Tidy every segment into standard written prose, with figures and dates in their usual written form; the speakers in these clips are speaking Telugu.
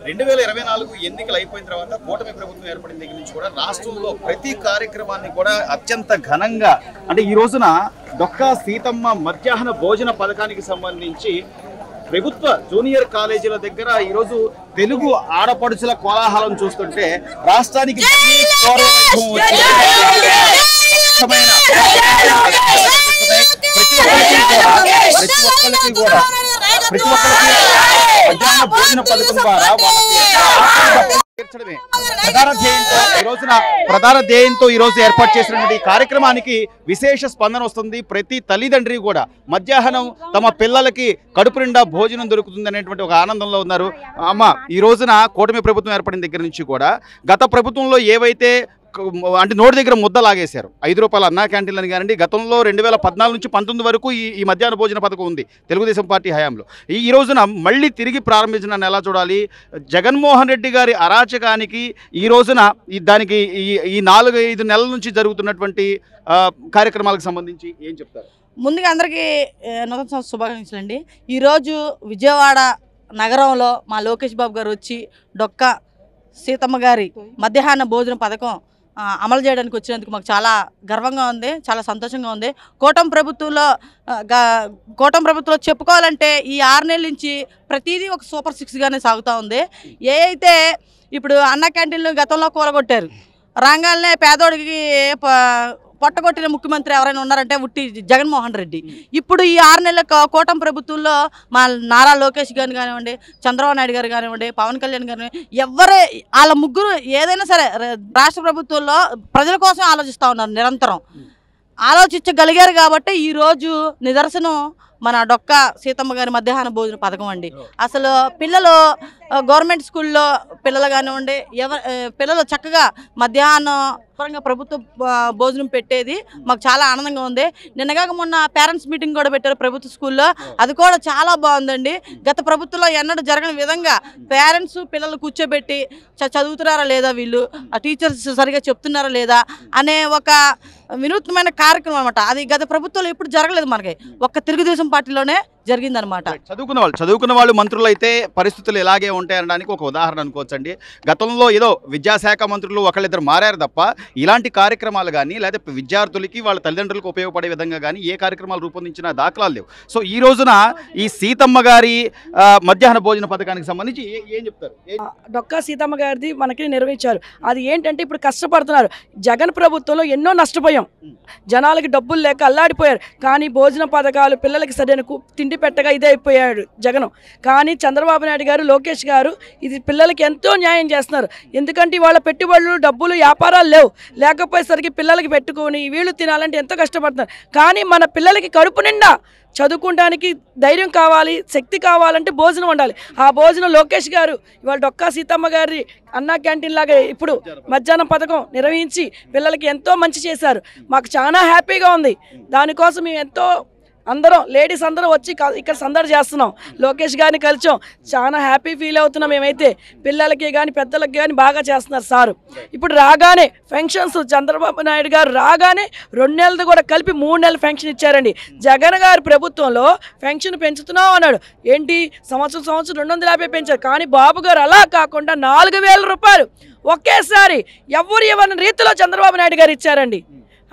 2024 ఎన్నికలు అయిపోయిన తర్వాత కూటమి ప్రభుత్వం ఏర్పడిన దగ్గర నుంచి కూడా రాష్ట్రంలో ప్రతి కార్యక్రమాన్ని కూడా అత్యంత ఘనంగా అంటే ఈ రోజున డొక్కా సీతమ్మ మధ్యాహ్న భోజన పథకానికి సంబంధించి ప్రభుత్వ జూనియర్ కాలేజీల దగ్గర ఈరోజు తెలుగు ఆడపడుచుల కోలాహలం చూస్తుంటే రాష్ట్రానికి ప్రతి ఒక్కరికి మధ్యాహ్న భోజన పథకం ద్వారా ప్రధాన ధ్యేయంతో ఈ రోజు ఏర్పాటు చేసినటువంటి కార్యక్రమానికి విశేష స్పందన వస్తుంది. ప్రతి తల్లిదండ్రి కూడా మధ్యాహ్నం తమ పిల్లలకి కడుపు నిండా భోజనం దొరుకుతుంది అనేటువంటి ఒక ఆనందంలో ఉన్నారు. అమ్మ, ఈ రోజున కూటమి ప్రభుత్వం ఏర్పడిన దగ్గర నుంచి కూడా గత ప్రభుత్వంలో ఏవైతే అంటే నోటి దగ్గర ముద్ద లాగేశారు, 5 రూపాయల అన్నా క్యాంటీన్లని కానివ్వండి, గతంలో 2014 నుంచి 19 వరకు ఈ మధ్యాహ్న భోజన పథకం ఉంది తెలుగుదేశం పార్టీ హయాంలో. ఈ రోజున మళ్ళీ తిరిగి ప్రారంభించిన ఎలా చూడాలి? జగన్మోహన్ రెడ్డి గారి అరాచకానికి ఈ రోజున దానికి ఈ 4-5 నెలల నుంచి జరుగుతున్నటువంటి కార్యక్రమాలకు సంబంధించి ఏం చెప్తారు? ముందుగా అందరికీ నూతన సంవత్సర శుభాకాంక్షలు అండి. ఈరోజు విజయవాడ నగరంలో మా లోకేష్ బాబు గారు వచ్చి డొక్కా సీతమ్మ గారి మధ్యాహ్న భోజన పథకం అమలు చేయడానికి వచ్చినందుకు మాకు చాలా గర్వంగా ఉంది, చాలా సంతోషంగా ఉంది. కూటమి ప్రభుత్వంలో చెప్పుకోవాలంటే ఈ 6 నెలల నుంచి ప్రతిదీ ఒక సూపర్ 6గానే సాగుతూ ఉంది. ఏ అయితే ఇప్పుడు అన్న క్యాంటీన్లు గతంలో కూలగొట్టారు, రంగాలనే పేదోడికి పొట్టగొట్టిన ముఖ్యమంత్రి ఎవరైనా ఉన్నారంటే ఉట్టి జగన్మోహన్ రెడ్డి. ఇప్పుడు ఈ 6 నెలల కూటమి ప్రభుత్వంలో మా నారా లోకేష్ గారిని కానివ్వండి, చంద్రబాబు నాయుడు గారు కానివ్వండి, పవన్ కళ్యాణ్ గారు ఎవరే వాళ్ళ ముగ్గురు ఏదైనా సరే రాష్ట్ర ప్రభుత్వంలో ప్రజల కోసం ఆలోచిస్తూ ఉన్నారు, నిరంతరం ఆలోచించగలిగారు. కాబట్టి ఈరోజు నిదర్శనం మన డొక్కా సీతమ్మ గారి మధ్యాహ్న భోజన పథకం అండి. అసలు పిల్లలు గవర్నమెంట్ స్కూల్లో పిల్లలు కానివ్వండి, పిల్లలు చక్కగా మధ్యాహ్నం పరంగా ప్రభుత్వ భోజనం పెట్టేది మాకు చాలా ఆనందంగా ఉంది. నిన్నగాక మొన్న పేరెంట్స్ మీటింగ్ కూడా పెట్టారు ప్రభుత్వ స్కూల్లో, అది కూడా చాలా బాగుందండి. గత ప్రభుత్వంలో ఎన్నడూ జరగని విధంగా పేరెంట్స్ పిల్లలు కూర్చోబెట్టి చదువుతున్నారా లేదా, వీళ్ళు ఆ టీచర్స్ సరిగా చెప్తున్నారా లేదా అనే ఒక వినూత్నమైన కార్యక్రమం అనమాట. అది గత ప్రభుత్వంలో ఎప్పుడు జరగలేదు, మనకి ఒక్క తెలుగుదేశం పార్టీలోనే జరిగిందనమాట. చదువుకున్న వాళ్ళు మంత్రులు అయితే పరిస్థితులు ఇలాగే ఉంటాయనడానికి ఒక ఉదాహరణ అనుకోవచ్చండి. గతంలో ఏదో విద్యాశాఖ మంత్రులు ఒకళ్ళిద్దరు మారారు తప్ప ఇలాంటి కార్యక్రమాలు కానీ లేదా విద్యార్థులకి వాళ్ళ తల్లిదండ్రులకు ఉపయోగపడే విధంగా కానీ ఏ కార్యక్రమాలు రూపొందించిన దాఖలాలు లేవు. సో ఈ రోజున ఈ సీతమ్మ గారి మధ్యాహ్న భోజన పథకానికి సంబంధించి ఏం చెప్తారు? డొక్కా సీతమ్మ గారిది మనకి నిర్వహించారు. అది ఏంటంటే ఇప్పుడు కష్టపడుతున్నారు. జగన్ ప్రభుత్వంలో ఎన్నో నష్టపోయాం, జనాలకి డబ్బులు లేక అల్లాడిపోయారు. కానీ భోజన పథకాలు పిల్లలకి సరైన తిండి పెట్టగా ఇదే అయిపోయాడు జగన్. కానీ చంద్రబాబు నాయుడు గారు, లోకేష్ గారు ఇది పిల్లలకి ఎంతో న్యాయం చేస్తున్నారు. ఎందుకంటే వాళ్ళ పెట్టుబడులు డబ్బులు వ్యాపారాలు లేవు, లేకపోయేసరికి పిల్లలకి పెట్టుకొని వీళ్ళు తినాలంటే ఎంతో కష్టపడుతున్నారు. కానీ మన పిల్లలకి కడుపు నిండా చదువుకోవడానికి ధైర్యం కావాలి, శక్తి కావాలంటే భోజనం ఉండాలి. ఆ భోజనం లోకేష్ గారు ఇవాళ డొక్కా సీతమ్మ గారి అన్నా క్యాంటీన్ లాగా ఇప్పుడు మధ్యాహ్నం పథకం నిర్వహించి పిల్లలకి ఎంతో మంచి చేశారు. మాకు చాలా హ్యాపీగా ఉంది. దానికోసం మేము ఎంతో అందరం లేడీస్ అందరం వచ్చి ఇక్కడ సందడి చేస్తున్నాం, లోకేష్ గారిని కలిసాం, చాలా హ్యాపీ ఫీల్ అవుతున్నాం. మేమైతే పిల్లలకి కానీ పెద్దలకి కానీ బాగా చేస్తున్నారు సారు. ఇప్పుడు రాగానే ఫంక్షన్స్ చంద్రబాబు నాయుడు గారు రాగానే 2 నెలలు కూడా కలిపి 3 నెలలు ఫంక్షన్ ఇచ్చారండి. జగన్ గారి ప్రభుత్వంలో ఫంక్షన్ పెంచుతున్నాం అన్నాడు, ఏంటి సంవత్సరం 250 పెంచారు. కానీ బాబు గారు అలా కాకుండా 4000 రూపాయలు ఒకేసారి ఎవరు ఇవ్వని రీతిలో చంద్రబాబు నాయుడు గారు ఇచ్చారండి.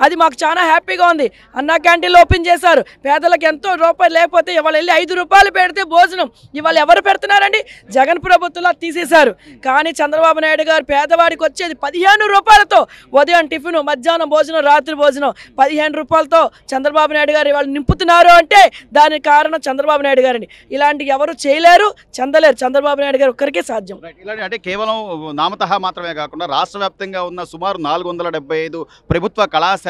అది మాకు చాలా హ్యాపీగా ఉంది. అన్నా క్యాంటీన్లు ఓపెన్ చేశారు. పేదలకు ఎంతో రూపాయలు లేకపోతే ఇవాళ వెళ్ళి 5 రూపాయలు పెడితే భోజనం ఇవాళ ఎవరు పెడుతున్నారండి? జగన్ ప్రభుత్వంలో తీసేశారు. కానీ చంద్రబాబు నాయుడు గారు పేదవాడికి వచ్చేది 15 రూపాయలతో ఉదయం టిఫిన్, మధ్యాహ్నం భోజనం, రాత్రి భోజనం 15 రూపాయలతో చంద్రబాబు నాయుడు గారు ఇవాళ నింపుతున్నారు అంటే దానికి కారణం చంద్రబాబు నాయుడు గారండి. ఇలాంటి ఎవరు చేయలేరు, చెందలేరు, చంద్రబాబు నాయుడు గారు ఒక్కరికే సాధ్యం. ఇలాంటి అంటే కేవలం నామతహా మాత్రమే కాకుండా రాష్ట్ర వ్యాప్తంగా ఉన్న సుమారు 475 ప్రభుత్వ కళాశాల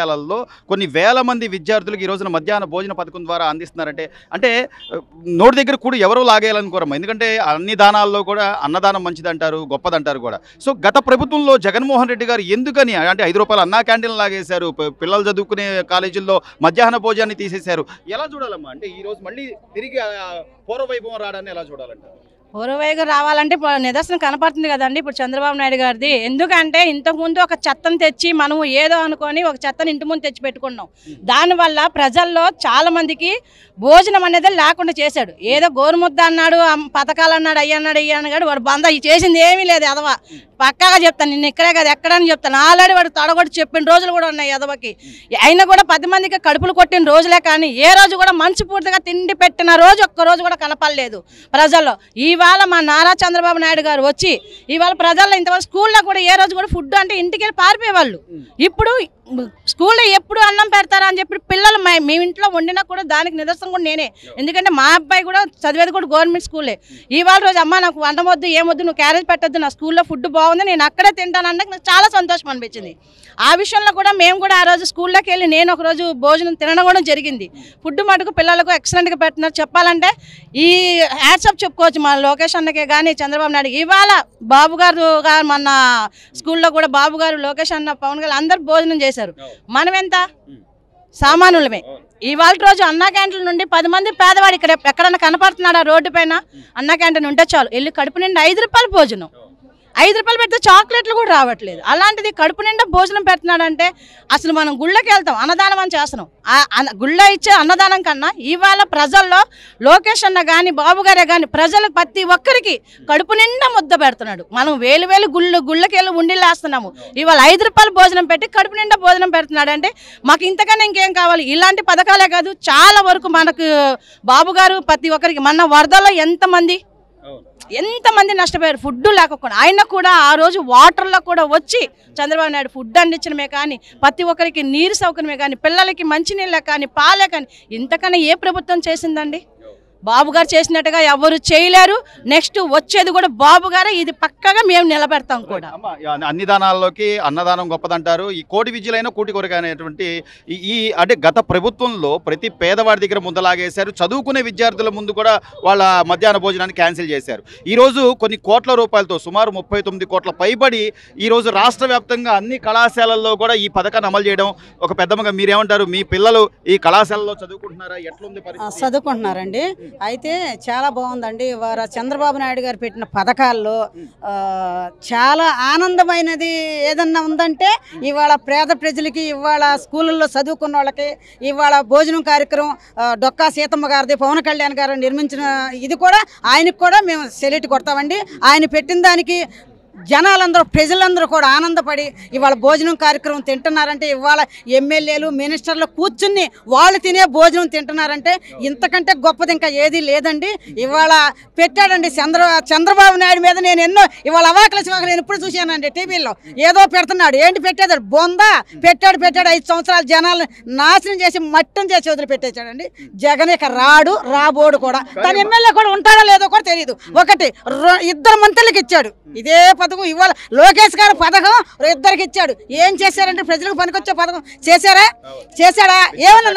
కొన్ని వేల మంది విద్యార్థులకు ఈ రోజున మధ్యాహ్న భోజన పథకం ద్వారా అందిస్తున్నారంటే అంటే నోటి దగ్గర కూడా ఎవరో లాగేయాలనుకోరమ్మా. ఎందుకంటే అన్ని దానాల్లో కూడా అన్నదానం మంచిదంటారు, గొప్పదంటారు కూడా. సో గత ప్రభుత్వంలో జగన్మోహన్ రెడ్డి గారు ఎందుకని అంటే 5 రూపాయలు అన్నా క్యాంటీన్ లాగేశారు, పిల్లలు చదువుకునే కాలేజీల్లో మధ్యాహ్న భోజనాన్ని తీసేశారు? ఎలా చూడాలమ్మా? అంటే ఈ రోజు మళ్ళీ తిరిగి పూర్వవైభవం రావడాన్ని ఎలా చూడాలంటారు? పూర్వవైపు రావాలంటే ఇప్పుడు నిదర్శనం కనపడుతుంది కదండి ఇప్పుడు చంద్రబాబు నాయుడు గారిది. ఎందుకంటే ఇంతకుముందు ఒక చెత్తను తెచ్చి మనము ఏదో అనుకొని ఒక చెత్తను ఇంటి ముందు తెచ్చి పెట్టుకున్నాం. దానివల్ల ప్రజల్లో చాలా మందికి భోజనం అనేది లేకుండా చేశాడు. ఏదో గోరుముద్ద అన్నాడు, పథకాలు అన్నాడు, అయ్యన్నాడు అయ్యన్నాడు, వాడు బంద చేసింది ఏమీ లేదు. ఎదవా పక్కాగా చెప్తాను, నిన్న ఇక్కడే కదా ఎక్కడని చెప్తాను. ఆల్రెడీ వాడు తడగొట్టి చెప్పిన రోజులు కూడా ఉన్నాయి ఎదవకి. అయినా కూడా 10 మందికి కడుపులు కొట్టిన రోజులే కానీ ఏ రోజు కూడా మనస్ఫూర్తిగా తిండి పెట్టిన రోజు ఒక్క రోజు కూడా కనపడలేదు ప్రజల్లో. ఇవాళ మా నారా చంద్రబాబు నాయుడు గారు వచ్చి ఇవాళ ప్రజల్లో ఇంతవరకు స్కూల్లో కూడా ఏ రోజు కూడా ఫుడ్ అంటే ఇంటికి వెళ్ళి పారిపోయేవాళ్ళు. ఇప్పుడు స్కూల్లో ఎప్పుడు అన్నం పెడతారా అని చెప్పి పిల్లలు మీ ఇంట్లో వండినా కూడా దానికి నిదర్శనం కూడా నేనే. ఎందుకంటే మా అబ్బాయి కూడా చదివేది కూడా గవర్నమెంట్ స్కూలే. ఇవాళ రోజు అమ్మ నాకు వంట వద్దు ఏమొద్దు, నువ్వు క్యారేజ్ పెట్టద్దు, నా స్కూల్లో ఫుడ్ బాగుంది, నేను అక్కడే తింటానన్నా నాకు చాలా సంతోషం అనిపించింది. ఆ విషయంలో కూడా మేము కూడా ఆ రోజు స్కూల్లోకి వెళ్ళి నేను ఒకరోజు భోజనం తినడం కూడా జరిగింది. ఫుడ్ మటుకు పిల్లలకు ఎక్సలెంట్గా పెట్టినారు. చెప్పాలంటే ఈ హ్యాట్సప్ చెప్పుకోవచ్చు మా లోకేష్ అన్నకే కానీ చంద్రబాబు నాయుడు. ఇవాళ బాబు గారు మన స్కూల్లో కూడా బాబు గారు, లోకేష్ అన్న, పవన్ గారు అందరు భోజనం చేశారు. మనం ఎంత సామానులమే. ఇవాళ రోజు అన్నా క్యాంటీన్ నుండి 10 మంది పేదవాడు ఇక్కడ ఎక్కడన్నా కనపడుతున్నాడా రోడ్డు పైన అన్నా క్యాంటీన్ ఉంటే చాలు వెళ్ళి కడుపు నిండా 5 రూపాయలు భోజనం, 5 రూపాయలు పెడితే చాక్లెట్లు కూడా రావట్లేదు. అలాంటిది కడుపు నిండా భోజనం పెడుతున్నాడంటే అసలు మనం గుళ్ళకి వెళ్తాం, అన్నదానం అని చేస్తున్నాం. గుళ్ళ ఇచ్చే అన్నదానం కన్నా ఇవాళ ప్రజల్లో లోకేష్ అన్న కానీ బాబు గారే కానీ ప్రజలు ప్రతి ఒక్కరికి కడుపు నిండా ముద్ద పెడుతున్నాడు. మనం వేలు గుళ్ళకి వెళ్ళి ఉండిలేస్తున్నాము. ఇవాళ 5 రూపాయలు భోజనం పెట్టి కడుపు నిండా భోజనం పెడుతున్నాడు అంటే మాకు ఇంతకన్నా ఇంకేం కావాలి? ఇలాంటి పథకాలే కాదు చాలా వరకు మనకు బాబు గారు ప్రతి ఒక్కరికి మన వరదలో ఎంతమంది నష్టపోయారు ఫుడ్ లేకపోకుండా. ఆయన కూడా ఆ రోజు వాటర్లో కూడా వచ్చి చంద్రబాబు నాయుడు ఫుడ్ అందించడమే కానీ ప్రతి ఒక్కరికి నీరు సౌకర్యమే కానీ పిల్లలకి మంచినీళ్ళే కానీ పాలే కానీ ఇంతకన్నా ఏ ప్రభుత్వం చేసిందండి? బాబు గారు చేసినట్టుగా ఎవరు చేయలేరు. నెక్స్ట్ వచ్చేది కూడా బాబు గారే. ఇది పక్కగా మేము నిలబెడతాం కూడా. అన్ని దానాల్లోకి అన్నదానం గొప్పదంటారు. ఈ కోటి విద్యలైన కూటి కొరక అనేటువంటి ఈ అంటే గత ప్రభుత్వంలో ప్రతి పేదవాడి దగ్గర ముందలాగేశారు. చదువుకునే విద్యార్థుల ముందు కూడా వాళ్ళ మధ్యాహ్న భోజనాన్ని క్యాన్సిల్ చేశారు. ఈరోజు కొన్ని కోట్ల రూపాయలతో సుమారు 39 కోట్ల పైబడి ఈరోజు రాష్ట్ర వ్యాప్తంగా అన్ని కళాశాలల్లో కూడా ఈ పథకాన్ని అమలు చేయడం ఒక పెద్దమ్మగా మీరేమంటారు? మీ పిల్లలు ఈ కళాశాలలో చదువుకుంటున్నారా? ఎట్లుంది పరిస్థితి? చదువుకుంటున్నారండి. అయితే చాలా బాగుందండి. వారు చంద్రబాబు నాయుడు గారు పెట్టిన పథకాల్లో చాలా ఆనందమైనది ఏదన్నా ఉందంటే ఇవాళ పేద ప్రజలకి, ఇవాళ స్కూళ్ళల్లో చదువుకున్న వాళ్ళకి ఇవాళ భోజనం కార్యక్రమం డొక్కా సీతమ్మ గారిది, పవన్ కళ్యాణ్ గారు నిర్మించిన ఇది కూడా ఆయనకు కూడా మేము సెల్యూట్ కొడతామండి. ఆయన పెట్టిన దానికి జనాలందరూ ప్రజలందరూ కూడా ఆనందపడి ఇవాళ భోజనం కార్యక్రమం తింటున్నారంటే ఇవాళ ఎమ్మెల్యేలు మినిస్టర్లు కూర్చుని వాళ్ళు తినే భోజనం తింటున్నారంటే ఇంతకంటే గొప్పది ఇంకా ఏది లేదండి. ఇవాళ పెట్టాడండి చంద్రబాబు నాయుడు మీద నేను ఎన్నో ఇవాళ అవాకల చివాకలు నేను ఇప్పుడు చూశానండి టీవీలో. ఏదో పెడుతున్నాడు, ఏంటి పెట్టేది? బొందా పెట్టాడు 5 సంవత్సరాలు జనాలను నాశనం చేసి మట్టం చేసి వదిలిపెట్టేశాడండి. జగన్ ఇక రాబోడు కూడా. తన ఎమ్మెల్యే కూడా ఉంటాడో లేదో కూడా తెలియదు. 2 మంత్రులకు ఇచ్చాడు ఇదే పథకం. ఇవాళ లోకేష్ గారు పథకం 2కి ఇచ్చాడు. ఏం చేశారంటే ప్రజలకు పనికొచ్చే పథకం చేశాడా? ఏమన్నా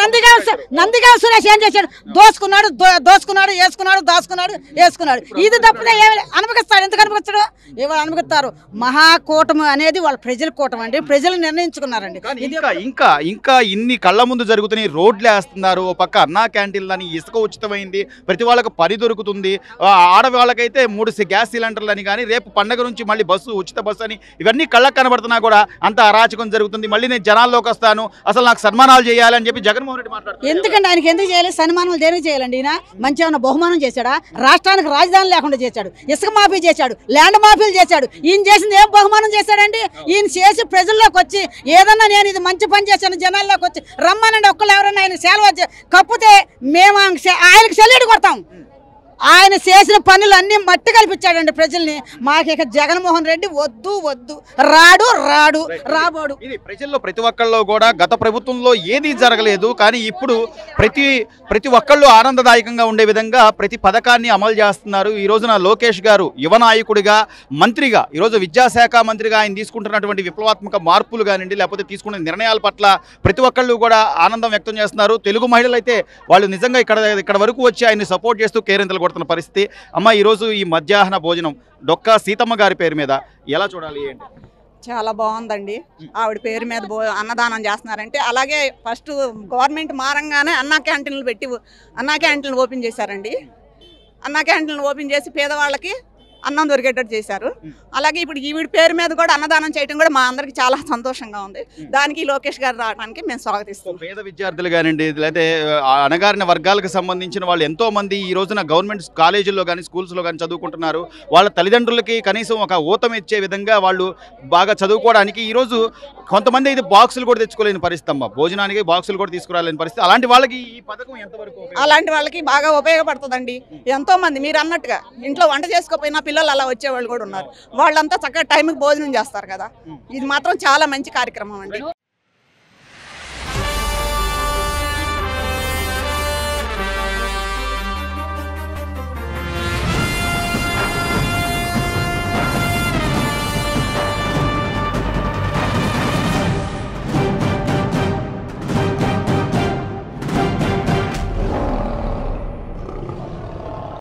నందిగాం సురేష్ ఏం చేశాడు? దోసుకున్నాడు వేసుకున్నాడు. ఇది తప్పితే ఏమి అనుమతిస్తాడు? ఎందుకు అనుమతిస్తాడు? ఇవాళ అనుమతిస్తారు. మహాకూటమి అనేది వాళ్ళ ప్రజల కూటమి అండి. ప్రజలు నిర్ణయించుకున్నారండి. ఇంకా ఇన్ని కళ్ళ ముందు జరుగుతున్నాయి. రోడ్లు వేస్తున్నారు, ఓ పక్క అన్నా క్యాంటీన్లని, ఇసుక ఉచితమైంది, ప్రతి వాళ్ళకు పని దొరుకుతుంది. ఆడవాళ్ళకైతే 3 గ్యాస్ సిలిండర్లు అని కానీ రేపు పండగ నుంచి మళ్ళీ బస్సు ఉచిత బస్సు అని ఇవన్నీ కళ్ళకు కనబడుతున్నా కూడా అంత అరాచకం జరుగుతుంది. మళ్ళీ నేను జనాల్లోకి వస్తాను, అసలు నాకు సన్మానాలు చేయాలని చెప్పి జగన్మోహన్ రెడ్డి మాట్లాడుతున్నారు. ఎందుకంటే ఆయనకి ఎందుకు చేయాలి సన్మానాలు? దేనికి చేయాలండి? ఈయన మంచి ఏమైనా బహుమానం చేశాడా? రాష్ట్రానికి రాజధాని లేకుండా చేశాడు, ఇసుక మాఫీ చేశాడు, ల్యాండ్ మాఫీలు చేశాడు. ఈయన చేసింది ఏం బహుమానం చేశాడండి? ఈయన చేసి ప్రజల్లోకి వచ్చి ఏదన్నా నేను ఇది మంచి పని చేశాను జనాల్లోకి వచ్చి రమ్మనండి. ఒక్కళ్ళు ఎవరన్నా ఆయన సేవ కప్పితే మేము ఆయనకు సెల్యూట్ కొడతాం. ఆయన చేసిన పనులు అన్నీ మట్టి కల్పించాడండి ప్రజల్ని. మాకు జగన్మోహన్ రెడ్డి వద్దు రాబోడు. ఇది ప్రజల్లో ప్రతి ఒక్కళ్ళు కూడా గత ప్రభుత్వంలో ఏది జరగలేదు, కానీ ఇప్పుడు ప్రతి ఒక్కళ్ళు ఆనందదాయకంగా ఉండే విధంగా ప్రతి పథకాన్ని అమలు చేస్తున్నారు. ఈ రోజున లోకేష్ గారు యువ నాయకుడిగా, మంత్రిగా, ఈరోజు విద్యాశాఖ మంత్రిగా ఆయన తీసుకుంటున్నటువంటి విప్లవాత్మక మార్పులు కానివ్వండి, లేకపోతే తీసుకున్న నిర్ణయాల పట్ల ప్రతి ఒక్కళ్ళు కూడా ఆనందం వ్యక్తం చేస్తున్నారు. తెలుగు మహిళలు అయితే వాళ్ళు నిజంగా ఇక్కడ వరకు వచ్చి ఆయన్ని సపోర్ట్ చేస్తూ కేరింతలు కొడుతున్న పరిస్థితి. అమ్మ, ఈరోజు ఈ మధ్యాహ్న భోజనం డొక్కా సీతమ్మ గారి పేరు మీద ఎలా చూడాలి ఏంటి? చాలా బాగుందండి. ఆవిడ పేరు మీద అన్నదానం చేస్తున్నారంటే, అలాగే ఫస్ట్ గవర్నమెంట్ మారంగానే అన్నా క్యాంటీన్లు ఓపెన్ చేశారండి. అన్న క్యాంటీన్లు ఓపెన్ చేసి పేదవాళ్ళకి అన్నం దొరికేటట్టు చేశారు. అలాగే ఇప్పుడు ఈవిడ పేరు మీద కూడా అన్నదానం చేయడం కూడా మా అందరికి చాలా సంతోషంగా ఉంది. దానికి లోకేష్ గారు రావడానికి మేము స్వాగతిస్తాం. పేద విద్యార్థులు కానివ్వండి, లేకపోతే అణగారిన వర్గాలకు సంబంధించిన వాళ్ళు ఎంతో మంది ఈ రోజున గవర్నమెంట్ కాలేజీల్లో కానీ స్కూల్స్లో కానీ చదువుకుంటున్నారు. వాళ్ళ తల్లిదండ్రులకి కనీసం ఒక ఊతం ఇచ్చే విధంగా వాళ్ళు బాగా చదువుకోవడానికి ఈరోజు కొంతమంది అయితే బాక్సులు కూడా తెచ్చుకోలేని పరిస్థితి అమ్మ, భోజనానికి బాక్సులు కూడా తీసుకురాలేని పరిస్థితి. అలాంటి వాళ్ళకి ఈ పథకం ఎంతవరకు అలాంటి వాళ్ళకి బాగా ఉపయోగపడుతుందండి. ఎంతో మంది మీరు అన్నట్టుగా ఇంట్లో వంట చేసుకోకపోయినా పిల్లలు అలా వచ్చేవాళ్ళు కూడా ఉన్నారు. వాళ్ళంతా చక్కగా టైంకి భోజనం చేస్తారు కదా. ఇది మాత్రం చాలా మంచి కార్యక్రమం అండి.